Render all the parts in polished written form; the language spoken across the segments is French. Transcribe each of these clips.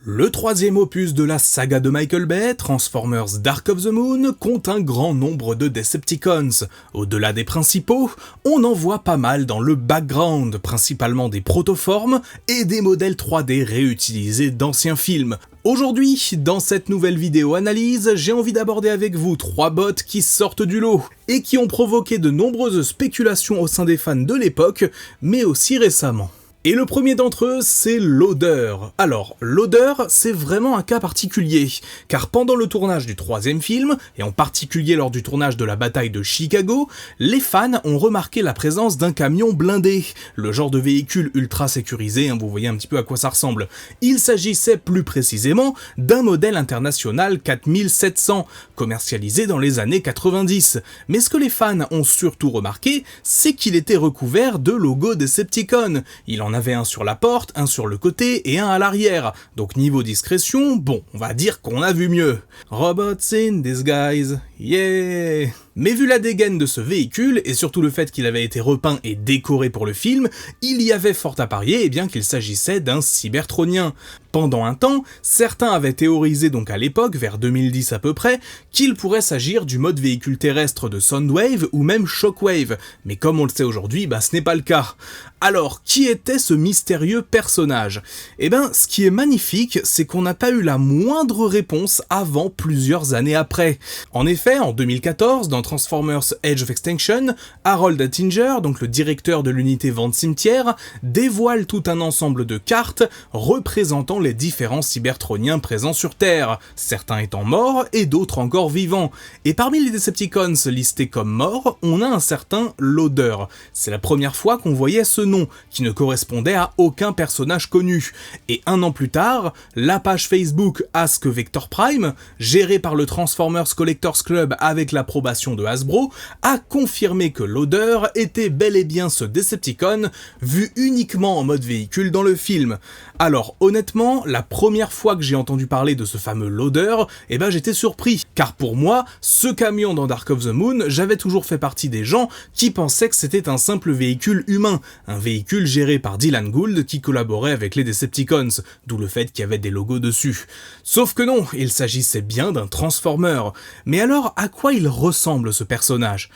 Le troisième opus de la saga de Michael Bay, Transformers Dark of the Moon, compte un grand nombre de Decepticons. Au-delà des principaux, on en voit pas mal dans le background, principalement des protoformes et des modèles 3D réutilisés d'anciens films. Aujourd'hui, dans cette nouvelle vidéo analyse, j'ai envie d'aborder avec vous 3 bots qui sortent du lot et qui ont provoqué de nombreuses spéculations au sein des fans de l'époque, mais aussi récemment. Et le premier d'entre eux, c'est l'odeur. Alors, l'odeur, c'est vraiment un cas particulier, car pendant le tournage du troisième film, et en particulier lors du tournage de la bataille de Chicago, les fans ont remarqué la présence d'un camion blindé, le genre de véhicule ultra sécurisé, vous voyez un petit peu à quoi ça ressemble. Il s'agissait plus précisément d'un modèle international 4700, commercialisé dans les années 90. Mais ce que les fans ont surtout remarqué, c'est qu'il était recouvert de logos Decepticons. Il en avait un sur la porte, un sur le côté et un à l'arrière. Donc niveau discrétion, bon, on va dire qu'on a vu mieux. Robots in disguise, yeah! Mais vu la dégaine de ce véhicule, et surtout le fait qu'il avait été repeint et décoré pour le film, il y avait fort à parier qu'il s'agissait d'un cybertronien. Pendant un temps, certains avaient théorisé donc à l'époque, vers 2010 à peu près, qu'il pourrait s'agir du mode véhicule terrestre de Soundwave ou même Shockwave, mais comme on le sait aujourd'hui, ce n'est pas le cas. Alors, qui était ce mystérieux personnage ? Ce qui est magnifique, c'est qu'on n'a pas eu la moindre réponse avant plusieurs années après. En effet, en 2014, dans Transformers Edge of Extinction, Harold Attinger, donc le directeur de l'unité Vente Cimetière, dévoile tout un ensemble de cartes représentant les différents cybertroniens présents sur Terre, certains étant morts et d'autres encore vivants. Et parmi les Decepticons listés comme morts, on a un certain l'odeur. C'est la première fois qu'on voyait ce nom, qui ne correspondait à aucun personnage connu. Et un an plus tard, la page Facebook Ask Vector Prime, gérée par le Transformers Collectors Club avec l'approbation de Hasbro, a confirmé que l'odeur était bel et bien ce Decepticon, vu uniquement en mode véhicule dans le film. Alors honnêtement, la première fois que j'ai entendu parler de ce fameux l'odeur, j'étais surpris, car pour moi, ce camion dans Dark of the Moon, j'avais toujours fait partie des gens qui pensaient que c'était un simple véhicule humain, un véhicule géré par Dylan Gould qui collaborait avec les Decepticons, d'où le fait qu'il y avait des logos dessus. Sauf que non, il s'agissait bien d'un Transformer. Mais alors, à quoi il ressemble ce personnage ?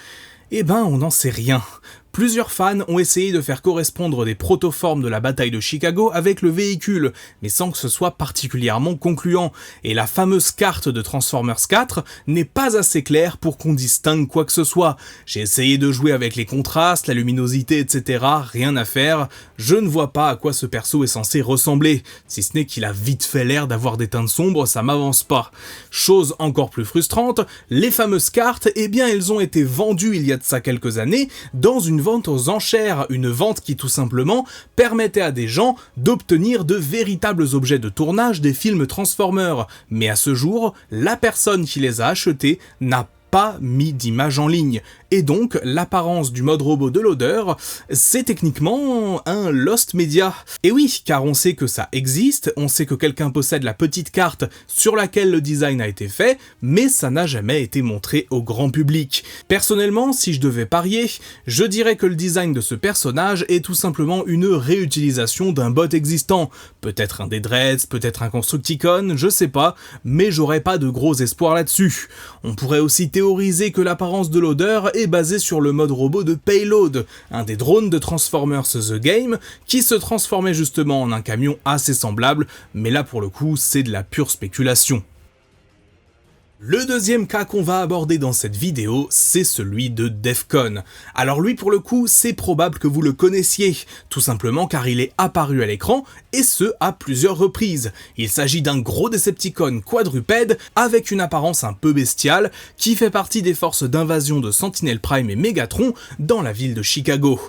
On n'en sait rien. Plusieurs fans ont essayé de faire correspondre des protoformes de la bataille de Chicago avec le véhicule, mais sans que ce soit particulièrement concluant, et la fameuse carte de Transformers 4 n'est pas assez claire pour qu'on distingue quoi que ce soit. J'ai essayé de jouer avec les contrastes, la luminosité, etc., rien à faire, je ne vois pas à quoi ce perso est censé ressembler, si ce n'est qu'il a vite fait l'air d'avoir des teintes sombres, ça m'avance pas. Chose encore plus frustrante, les fameuses cartes, elles ont été vendues il y a de ça quelques années, dans une vente aux enchères, une vente qui tout simplement permettait à des gens d'obtenir de véritables objets de tournage des films Transformers. Mais à ce jour, la personne qui les a achetés n'a pas mis d'image en ligne. Et donc, l'apparence du mode robot de l'odeur, c'est techniquement un lost media. Et oui, car on sait que ça existe, on sait que quelqu'un possède la petite carte sur laquelle le design a été fait, mais ça n'a jamais été montré au grand public. Personnellement, si je devais parier, je dirais que le design de ce personnage est tout simplement une réutilisation d'un bot existant. Peut-être un Deadreds, peut-être un Constructicon, je sais pas, mais j'aurais pas de gros espoirs là-dessus. On pourrait aussi théoriser que l'apparence de l'odeur est basée sur le mode robot de Payload, un des drones de Transformers The Game, qui se transformait justement en un camion assez semblable, mais là pour le coup c'est de la pure spéculation. Le deuxième cas qu'on va aborder dans cette vidéo, c'est celui de Defcon. Alors lui pour le coup, c'est probable que vous le connaissiez, tout simplement car il est apparu à l'écran, et ce à plusieurs reprises. Il s'agit d'un gros Decepticon quadrupède, avec une apparence un peu bestiale, qui fait partie des forces d'invasion de Sentinel Prime et Megatron dans la ville de Chicago.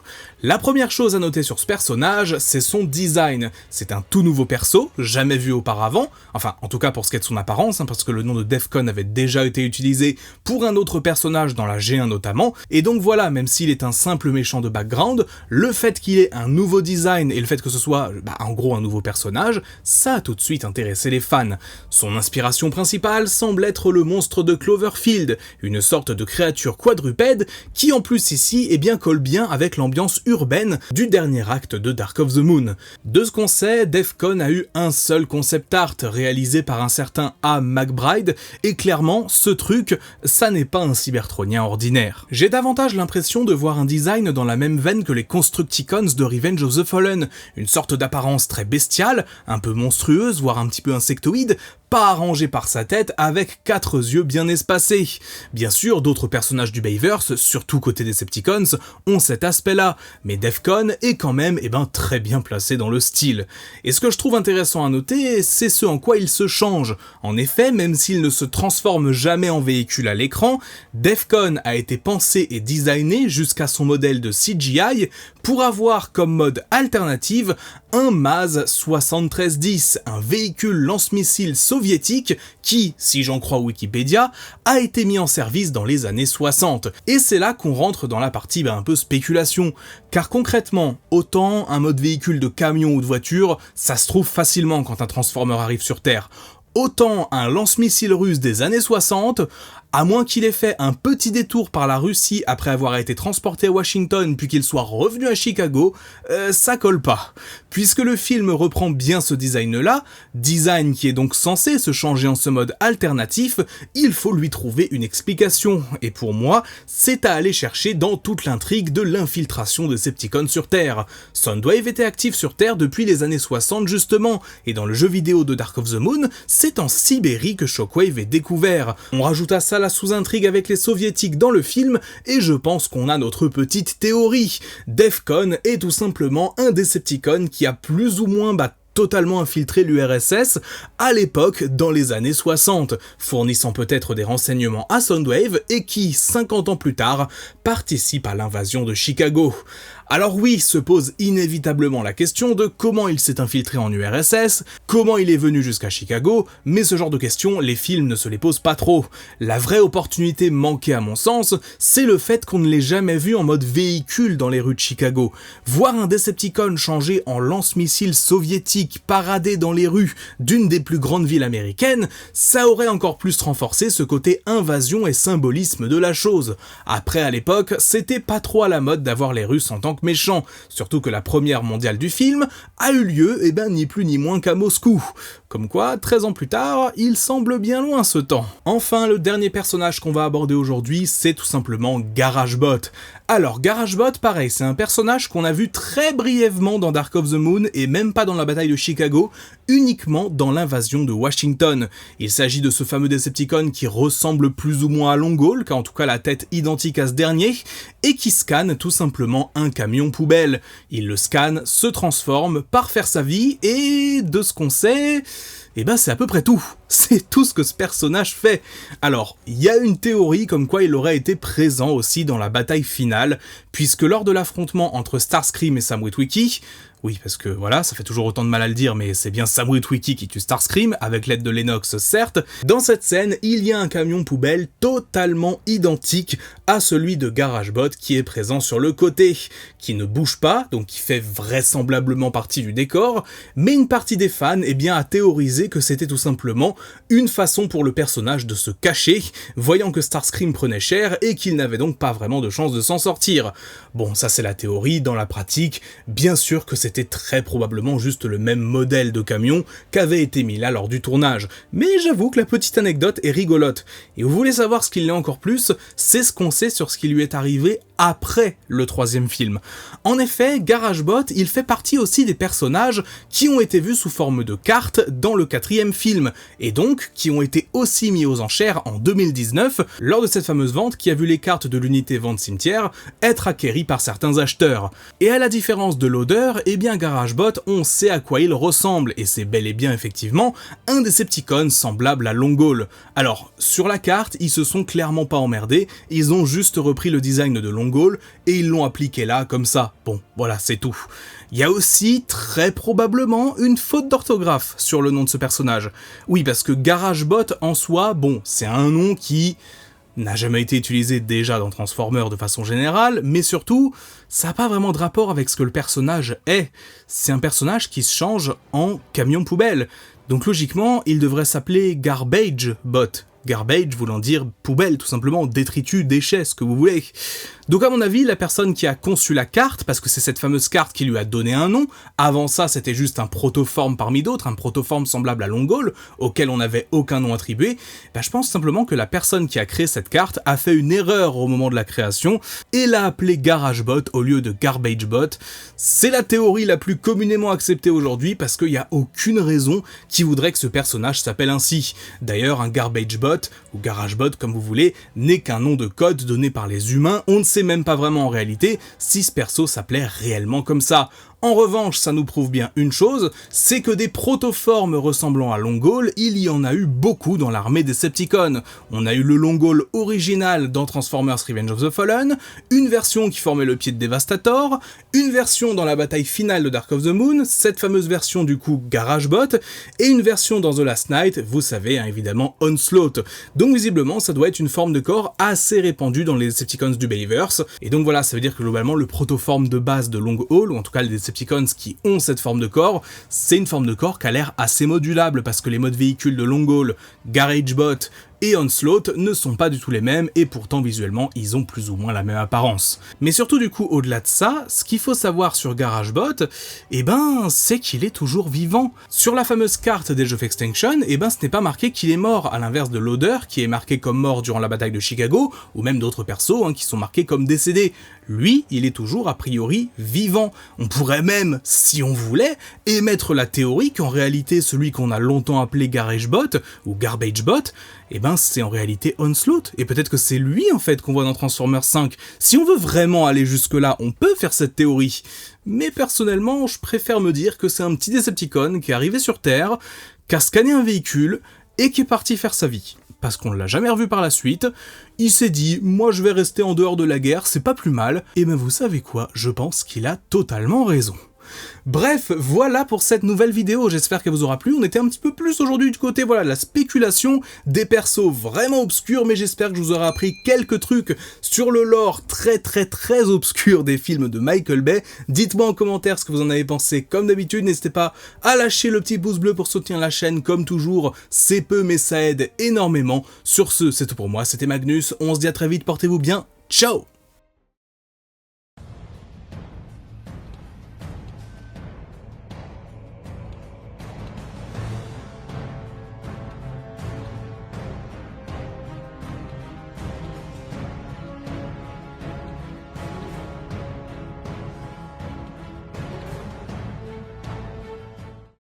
La première chose à noter sur ce personnage, c'est son design. C'est un tout nouveau perso, jamais vu auparavant, enfin en tout cas pour ce qui est de son apparence, parce que le nom de Defcon avait avait déjà été utilisé pour un autre personnage dans la G1 notamment, et donc voilà, même s'il est un simple méchant de background, le fait qu'il ait un nouveau design et le fait que ce soit en gros un nouveau personnage, ça a tout de suite intéressé les fans. Son inspiration principale semble être le monstre de Cloverfield, une sorte de créature quadrupède qui en plus ici colle bien avec l'ambiance urbaine du dernier acte de Dark of the Moon. De ce qu'on sait, Defcon a eu un seul concept art réalisé par un certain A. McBride, et clairement, ce truc, ça n'est pas un cybertronien ordinaire. J'ai davantage l'impression de voir un design dans la même veine que les Constructicons de Revenge of the Fallen, une sorte d'apparence très bestiale, un peu monstrueuse, voire un petit peu insectoïde, pas arrangé par sa tête avec 4 yeux bien espacés. Bien sûr, d'autres personnages du Bayverse, surtout côté Decepticons, ont cet aspect-là, mais Defcon est quand même très bien placé dans le style. Et ce que je trouve intéressant à noter, c'est ce en quoi il se change. En effet, même s'il ne se transforme jamais en véhicule à l'écran, Defcon a été pensé et designé jusqu'à son modèle de CGI pour avoir comme mode alternative un MAZ 7310, un véhicule lance-missile soviétique qui, si j'en crois Wikipédia, a été mis en service dans les années 60. Et c'est là qu'on rentre dans la partie un peu spéculation, car concrètement, autant un mode véhicule de camion ou de voiture, ça se trouve facilement quand un Transformer arrive sur Terre, autant un lance-missile russe des années 60, à moins qu'il ait fait un petit détour par la Russie après avoir été transporté à Washington puis qu'il soit revenu à Chicago, ça colle pas. Puisque le film reprend bien ce design-là, design qui est donc censé se changer en ce mode alternatif, il faut lui trouver une explication. Et pour moi, c'est à aller chercher dans toute l'intrigue de l'infiltration de Decepticons sur Terre. Soundwave était actif sur Terre depuis les années 60 justement, et dans le jeu vidéo de Dark of the Moon, c'est en Sibérie que Shockwave est découvert. On rajoute à ça la sous-intrigue avec les soviétiques dans le film, et je pense qu'on a notre petite théorie. Defcon est tout simplement un Decepticon qui a plus ou moins totalement infiltré l'URSS à l'époque dans les années 60, fournissant peut-être des renseignements à Soundwave et qui, 50 ans plus tard, participe à l'invasion de Chicago. Alors oui, se pose inévitablement la question de comment il s'est infiltré en URSS, comment il est venu jusqu'à Chicago, mais ce genre de questions, les films ne se les posent pas trop. La vraie opportunité manquée à mon sens, c'est le fait qu'on ne l'ait jamais vu en mode véhicule dans les rues de Chicago. Voir un Decepticon changer en lance-missile soviétique paradé dans les rues d'une des plus grandes villes américaines, ça aurait encore plus renforcé ce côté invasion et symbolisme de la chose. Après, à l'époque, c'était pas trop à la mode d'avoir les Russes en tant que méchants, surtout que la première mondiale du film a eu lieu, ni plus ni moins qu'à Moscou. Comme quoi, 13 ans plus tard, il semble bien loin ce temps. Enfin, le dernier personnage qu'on va aborder aujourd'hui, c'est tout simplement GarageBot. Alors, GarageBot, pareil, c'est un personnage qu'on a vu très brièvement dans Dark of the Moon, et même pas dans la bataille de Chicago, uniquement dans l'invasion de Washington. Il s'agit de ce fameux Decepticon qui ressemble plus ou moins à Longall, car en tout cas la tête identique à ce dernier, et qui scanne tout simplement un camion poubelle. Il le scanne, se transforme, part faire sa vie, et de ce qu'on sait, c'est à peu près tout. C'est tout ce que ce personnage fait. Alors, il y a une théorie comme quoi il aurait été présent aussi dans la bataille finale, puisque lors de l'affrontement entre Starscream et Sam Witwicky, oui, parce que voilà, ça fait toujours autant de mal à le dire, mais c'est bien Sam Witwicky qui tue Starscream, avec l'aide de Lennox certes. Dans cette scène, il y a un camion poubelle totalement identique à celui de GarageBot qui est présent sur le côté, qui ne bouge pas, donc qui fait vraisemblablement partie du décor, mais une partie des fans a théorisé que c'était tout simplement une façon pour le personnage de se cacher, voyant que Starscream prenait cher et qu'il n'avait donc pas vraiment de chance de s'en sortir. Bon, ça c'est la théorie, dans la pratique, bien sûr que c'était très probablement juste le même modèle de camion qu'avait été mis là lors du tournage, mais j'avoue que la petite anecdote est rigolote. Et vous voulez savoir ce qu'il l'est encore plus, c'est ce qu'on sait sur ce qui lui est arrivé après le 3e film. En effet, GarageBot, il fait partie aussi des personnages qui ont été vus sous forme de cartes dans le 4e film, et donc qui ont été aussi mis aux enchères en 2019, lors de cette fameuse vente qui a vu les cartes de l'unité vente cimetière être acquéries par certains acheteurs. Et à la différence de l'odeur, GarageBot, on sait à quoi il ressemble, et c'est bel et bien effectivement un Decepticon semblable à Longall. Alors, sur la carte, ils se sont clairement pas emmerdés, ils ont juste repris le design de Longall Longall, et ils l'ont appliqué là, comme ça. Bon, voilà, c'est tout. Il y a aussi, très probablement, une faute d'orthographe sur le nom de ce personnage. Oui, parce que GarageBot, en soi, bon, c'est un nom qui n'a jamais été utilisé déjà dans Transformers de façon générale, mais surtout, ça n'a pas vraiment de rapport avec ce que le personnage est. C'est un personnage qui se change en camion poubelle. Donc logiquement, il devrait s'appeler GarbageBot. Garbage voulant dire poubelle, tout simplement, détritus, déchets, ce que vous voulez. Donc à mon avis, la personne qui a conçu la carte, parce que c'est cette fameuse carte qui lui a donné un nom, avant ça c'était juste un protoforme parmi d'autres, un protoforme semblable à Longall, auquel on n'avait aucun nom attribué, je pense simplement que la personne qui a créé cette carte a fait une erreur au moment de la création, et l'a appelé GarageBot au lieu de GarbageBot. C'est la théorie la plus communément acceptée aujourd'hui, parce qu'il n'y a aucune raison qui voudrait que ce personnage s'appelle ainsi. D'ailleurs, un GarbageBot, ou GarageBot comme vous voulez, n'est qu'un nom de code donné par les humains, on ne sait même pas vraiment en réalité si ce perso s'appelait réellement comme ça. En revanche, ça nous prouve bien une chose, c'est que des protoformes ressemblant à Longall, il y en a eu beaucoup dans l'armée des Decepticons. On a eu le Longall original dans Transformers Revenge of the Fallen, une version qui formait le pied de Devastator, une version dans la bataille finale de Dark of the Moon, cette fameuse version du coup GarageBot, et une version dans The Last Knight, vous savez, évidemment Onslaught. Donc visiblement, ça doit être une forme de corps assez répandue dans les Decepticons du Bayverse, et donc voilà, ça veut dire que globalement le protoforme de base de Longall, ou en tout cas les Decepticons qui ont cette forme de corps, c'est une forme de corps qui a l'air assez modulable parce que les modes véhicules de Longall, GarageBot et Onslaught ne sont pas du tout les mêmes et pourtant visuellement ils ont plus ou moins la même apparence. Mais surtout du coup au-delà de ça, ce qu'il faut savoir sur GarageBot, c'est qu'il est toujours vivant. Sur la fameuse carte d'Age of Extinction, ce n'est pas marqué qu'il est mort, à l'inverse de Loader qui est marqué comme mort durant la bataille de Chicago, ou même d'autres persos qui sont marqués comme décédés. Lui, il est toujours a priori vivant. On pourrait même, si on voulait, émettre la théorie qu'en réalité celui qu'on a longtemps appelé GarageBot, ou GarbageBot, c'est en réalité Onslaught, et peut-être que c'est lui en fait qu'on voit dans Transformers 5. Si on veut vraiment aller jusque-là, on peut faire cette théorie. Mais personnellement, je préfère me dire que c'est un petit Decepticon qui est arrivé sur Terre, qui a scanné un véhicule, et qui est parti faire sa vie. Parce qu'on l'a jamais revu par la suite, il s'est dit « moi je vais rester en dehors de la guerre, c'est pas plus mal », et vous savez quoi, je pense qu'il a totalement raison. Bref, voilà pour cette nouvelle vidéo, j'espère qu'elle vous aura plu. On était un petit peu plus aujourd'hui du côté de la spéculation, des persos vraiment obscurs, mais j'espère que je vous aurai appris quelques trucs sur le lore très obscur des films de Michael Bay. Dites-moi en commentaire ce que vous en avez pensé comme d'habitude, n'hésitez pas à lâcher le petit pouce bleu pour soutenir la chaîne comme toujours, c'est peu mais ça aide énormément. Sur ce, c'est tout pour moi, c'était Magnus, on se dit à très vite, portez-vous bien, ciao!